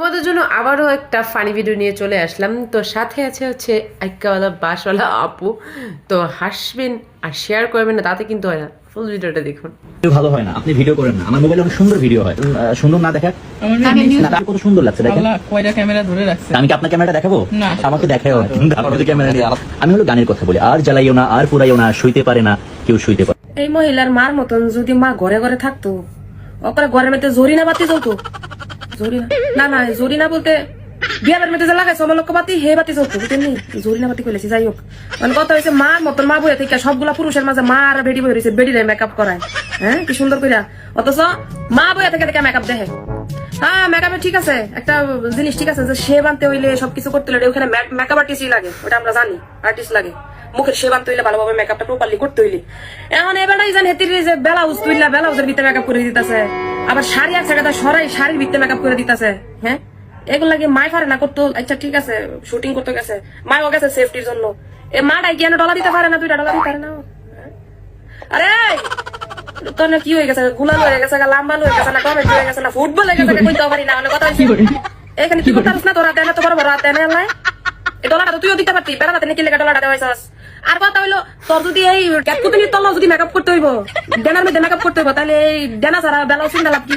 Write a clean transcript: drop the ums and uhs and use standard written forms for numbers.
তোমাদের জন্য আবারও একটা ফানি ভিডিও নিয়ে চলে আসলাম। তো সাথে আছে হচ্ছে আইক্কাওয়ালা বাসওয়ালা আপু। তো হাসবেন আর শেয়ার করবেন না, তাতে কিন্তু হয় না। ফুল ভিডিওটা দেখুন। ভালো হয় না, আপনি ভিডিও করেন না। আমার মোবাইলে অনেক সুন্দর ভিডিও হয়। সুন্দর না দেখা না, তার কত সুন্দর লাগছে দেখেন। কয়টা ক্যামেরা ধরে রাখছে? আমি কি আপনার ক্যামেরাটা দেখাবো? না। আমাকে দেখাও না, কিন্তু আপনি তো ক্যামেরা নিয়ে। আমি হলো গানের কথা বলি। আর জ্বালাইও না, আর পুরাইও না, শুইতে পারে না কেউ, শুইতে পারে। এই মহিলার মার মতন যদি মা ঘরে ঘরে থাকতো, ওপরে ঘরের মধ্যে জরিনা বাতি জ্বলতো। জরিনা না না, জরিনা বলতে বিয়ার মধ্যে যে লাগাইছে অমলক্ষ বাতি, হে বাতি জ্বলতো, বুঝলেন? জরিনা বাতি কইলেছি। যাই হোক, মানে কথা হয়েছে মার মতন মা বইয়া থেকে সবগুলা পুরুষের মাঝে মা আর বেডি বই রয়েছে, বেডিরে মেকআপ করায়। হ্যাঁ, কি সুন্দর কইরা। অথচ মা বইয়া থেকে থেকে মেকআপ দেখে। হ্যাঁ, মেকআপে ঠিক আছে, একটা জিনিস ঠিক আছে যে সে বানতে হইলে সবকিছু করতে হইলে ওখানে মেকআপ আর্টিস্টই লাগে, ওটা আমরা জানি, আর্টিস্ট লাগে। মুখের সে বানতে হইলে ভালোভাবে মেকআপটা প্রপারলি করতে হইলে। এখন এবারই জান হেতির যে ব্লাউজ তুইলা ব্লাউজের ভিতরে মেকআপ করে দিতেছে, আবার শাড়ি এক জায়গাটা সরাই শাড়ির ভিতরে মেকআপ করে দিতেছে। হ্যাঁ, এগুলো লাগে মাই পারে না করতো। আচ্ছা ঠিক আছে, শুটিং করতে গেছে, মাও গেছে সেফটির জন্য। এ মাটাই কেন ডলা দিতে পারে না, 2টা ডলা দিতে পারে না? আরে তোর কি হয়ে গেছে? গুলাল হয়ে গেছে, লাম্বা হয়ে গেছে না, টমেটো হয়ে গেছে না, ফুটবল হয়ে গেছে, কইতে পারি না। মানে কথা হইছে এখানে কি করতে পারিস না? তোরা দেয় না তো বড় বড় হাতে নেই। এই ডলাটা তো তুইও দিতে পারতি, বেড়াতে নাকি লেখা ডলাটা দেওয়াইছাস। আর কথা হইলো, তোর যদি এই ক্যাটকুতিনির তল্লা যদি মেকআপ করতে হইব, ডেনার মধ্যে মেকআপ করতে হইব, তাহলে এই ডেনা ছাড়া বেলাও চিন্তা লাভ কি?